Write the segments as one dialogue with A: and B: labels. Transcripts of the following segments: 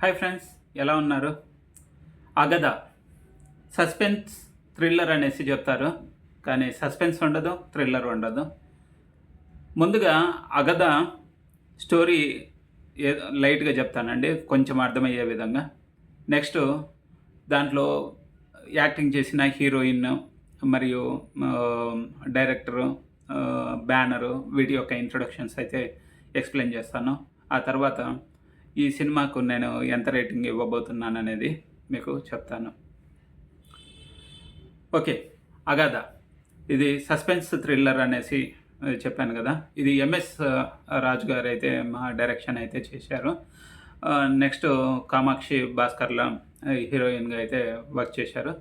A: Hi friends, ఎలా ఉన్నారు? అగధ suspense thriller అనేసి చెప్తారు, కానీ సస్పెన్స్ ఉండదు, థ్రిల్లర్ ఉండదు. ముందుగా అగధ స్టోరీ లైట్గా చెప్తానండి, కొంచెం అర్థమయ్యే విధంగా. నెక్స్ట్ దాంట్లో యాక్టింగ్ చేసిన హీరోయిన్ మరియు డైరెక్టరు, బ్యానరు, వీటి యొక్క ఇంట్రొడక్షన్స్ అయితే ఎక్స్ప్లెయిన్ చేస్తాను. ఆ తర్వాత ఈ సినిమాకు నేను ఎంత రేటింగ్ ఇవ్వబోతున్నాను అనేది మీకు చెప్తాను. ఓకే, అగాధ ఇది సస్పెన్స్ థ్రిల్లర్ అనేసి చెప్పాను కదా. ఇది ఎంఎస్ రాజు గారు అయితే మా డైరెక్షన్ అయితే చేశారు. నెక్స్ట్ కామాక్షి భాస్కర్ల హీరోయిన్గా అయితే వర్క్ చేశారు.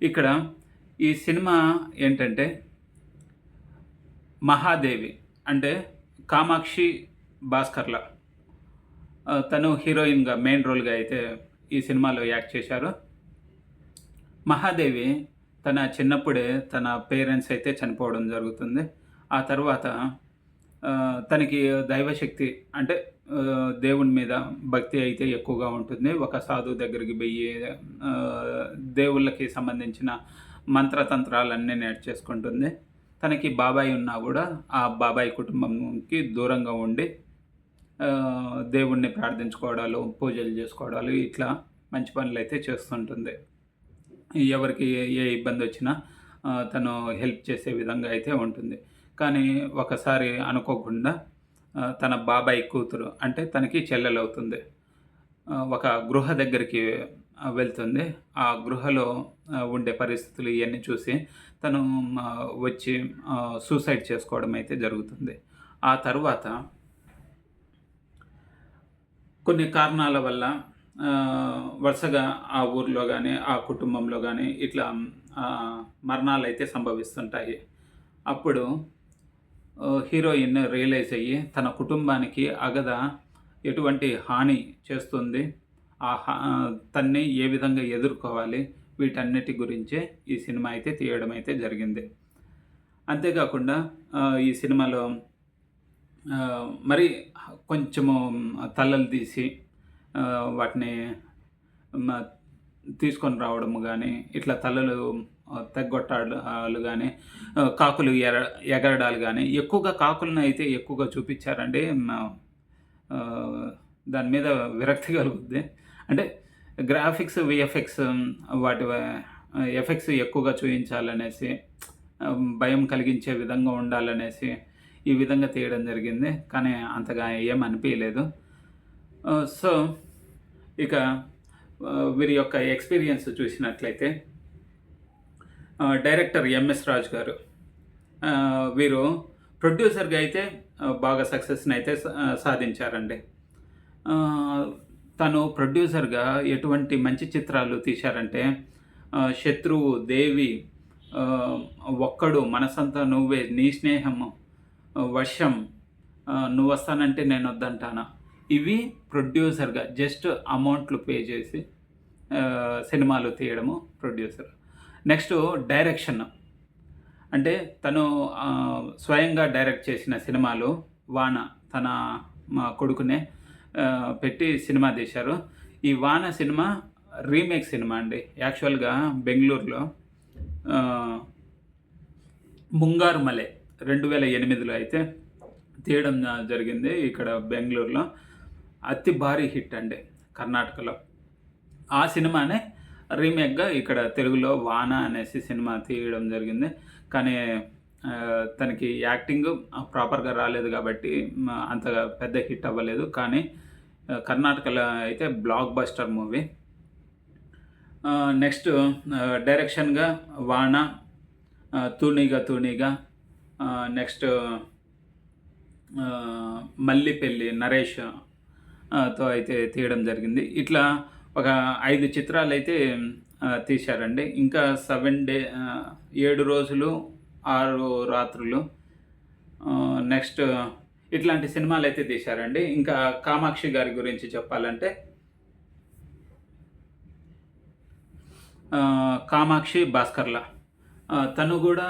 A: ఇక్కడ ఈ సినిమా ఏంటంటే, మహాదేవి అంటే కామాక్షి భాస్కర్ల తను హీరోయిన్గా మెయిన్ రోల్గా అయితే ఈ సినిమాలో యాక్ట్ చేశారు. మహాదేవి తన చిన్నప్పుడే తన పేరెంట్స్ అయితే చనిపోవడం జరుగుతుంది. ఆ తర్వాత తనకి దైవశక్తి అంటే దేవుని మీద భక్తి అయితే ఎక్కువగా ఉంటుంది. ఒక సాధువు దగ్గరికి పోయి దేవుళ్ళకి సంబంధించిన మంత్రతంత్రాలన్నీ నేర్చేసుకుంటుంది. తనకి బాబాయ్ ఉన్నా కూడా ఆ బాబాయ్ కుటుంబంకి దూరంగా ఉండి దేవుణ్ణి ప్రార్థించుకోవడాలు, పూజలు చేసుకోవడాలు, ఇట్లా మంచి పనులు అయితే చేస్తుంటుంది. ఎవరికి ఏ ఇబ్బంది వచ్చినా తను హెల్ప్ చేసే విధంగా అయితే ఉంటుంది. కానీ ఒకసారి అనుకోకుండా తన బాబాయ్ కూతురు అంటే తనకి చెల్లెలవుతుంది, ఒక గృహ దగ్గరికి వెళ్తుంది. ఆ గృహలో ఉండే పరిస్థితులు ఇవన్నీ చూసి తను వచ్చి సూసైడ్ చేసుకోవడం అయితే జరుగుతుంది. ఆ తర్వాత కొన్ని కారణాల వల్ల వరుసగా ఆ ఊర్లో కానీ ఆ కుటుంబంలో కానీ ఇట్లా మరణాలు అయితే సంభవిస్తుంటాయి. అప్పుడు హీరోయిన్ రియలైజ్ అయ్యి తన కుటుంబానికి అగధ ఎటువంటి హాని చేస్తుంది, తన్ని ఏ విధంగా ఎదుర్కోవాలి, వీటన్నిటి గురించే ఈ సినిమా అయితే తీయడం అయితే జరిగింది. అంతేకాకుండా ఈ సినిమాలో మరి కొంచెము తలలు తీసి వాటిని తీసుకొని రావడము కానీ, ఇట్లా తలలు తెగ్గొట్టాలు కానీ, కాకులు ఎగరడాలు కానీ, ఎక్కువగా కాకులను అయితే ఎక్కువగా చూపించారండి. దాని మీద విరక్తి కలుగుద్ది. అంటే గ్రాఫిక్స్, విఎఫ్ఎక్స్ వాటి ఎఫెక్ట్స్ ఎక్కువగా చూపించాలనేసి, భయం కలిగించే విధంగా ఉండాలనేసి ఈ విధంగా తీయడం జరిగింది. కానీ అంతగా ఏం అనిపించలేదు. సో ఇక వీరి యొక్క ఎక్స్పీరియన్స్ చూసినట్లయితే, డైరెక్టర్ ఎంఎస్ రాజు గారు, వీరు ప్రొడ్యూసర్గా అయితే బాగా సక్సెస్ని అయితే సాధించారండి. తను ప్రొడ్యూసర్గా ఎటువంటి మంచి చిత్రాలు తీశారంటే, శత్రువు, దేవి, ఒక్కడు, మనసంతా నువ్వే, నీ స్నేహము, వర్షం, నువ్వు వస్తానంటే నేను వద్దంటానా, ఇవి ప్రొడ్యూసర్గా జస్ట్ అమౌంట్లు పే చేసి సినిమాలు తీయడము ప్రొడ్యూసర్. నెక్స్ట్ డైరెక్షన్ అంటే తను స్వయంగా డైరెక్ట్ చేసిన సినిమాలు వాన, తన మా కొడుకునే పెట్టి సినిమా తీశారు. ఈ వాన సినిమా రీమేక్ సినిమా అండి. యాక్చువల్గా బెంగళూరులో ముంగారు మలై 2008లో అయితే తీయడం జరిగింది. ఇక్కడ బెంగళూరులో అతి భారీ హిట్ అండి కర్ణాటకలో. ఆ సినిమానే రీమేక్గా ఇక్కడ తెలుగులో వాన అనేసి సినిమా తీయడం జరిగింది. కానీ తనకి యాక్టింగ్ ప్రాపర్గా రాలేదు కాబట్టి అంతగా పెద్ద హిట్ అవ్వలేదు. కానీ కర్ణాటకలో అయితే బ్లాక్ బస్టర్ మూవీ. నెక్స్ట్ డైరెక్షన్గా వాన, తూనీగా, నెక్స్ట్ మల్లిపెల్లి నరేష్ తో అయితే తీయడం జరిగింది. ఇట్లా ఒక 5 చిత్రాలు అయితే తీశారండి. ఇంకా 7 రోజులు 6 రాత్రులు, నెక్స్ట్ ఇట్లాంటి సినిమాలు అయితే తీశారండి. ఇంకా కామాక్షి గారి గురించి చెప్పాలంటే, కామాక్షి భాస్కర్ల తను కూడా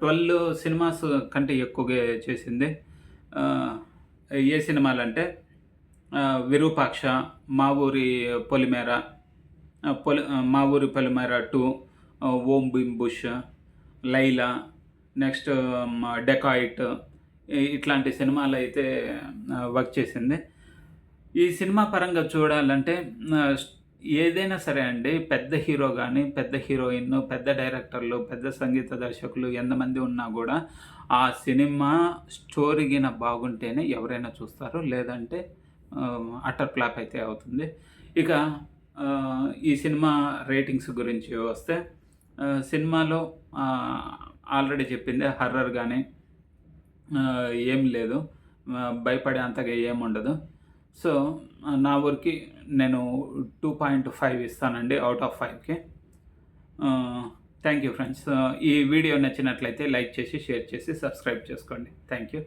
A: 12 సినిమాస్ కంటే ఎక్కువగా చేసింది. ఏ సినిమాలంటే విరూపాక్ష, మా ఊరి పొలిమేర, మా ఊరి పొలిమేర 2, Om Bheem bush, Laila, next dacoit, ఇట్లాంటి సినిమాలైతే వర్క్ చేసింది. ఈ సినిమా పరంగా చూడాలంటే ఏదైనా సరే అండి, పెద్ద హీరో గానీ, పెద్ద హీరోయిన్, పెద్ద డైరెక్టర్లు, పెద్ద సంగీత దర్శకులు ఎంతమంది ఉన్నా గూడా, ఆ సినిమా స్టోరీ గిన బాగుంటేనే ఎవరైనా చూస్తారు. లేదంటే అటర్ ఫ్లాప్ అయితే అవుతుంది. ఇక ఈ సినిమా రేటింగ్స్ గురించి వస్తే, సినిమాలో ఆల్రెడీ చెప్పిందే హర్రర్ గానీ ఏం లేదు. భయపడే అంతగా ఏముండదు. సో, నా వరకి నేను 2.5 ఇస్తానండి ఔట్ ఆఫ్ 5కి. Thank you friends. ఈ వీడియో నచ్చినట్లయితే లైక్ చేసి, షేర్ చేసి, సబ్స్క్రైబ్ చేసుకోండి. Thank you.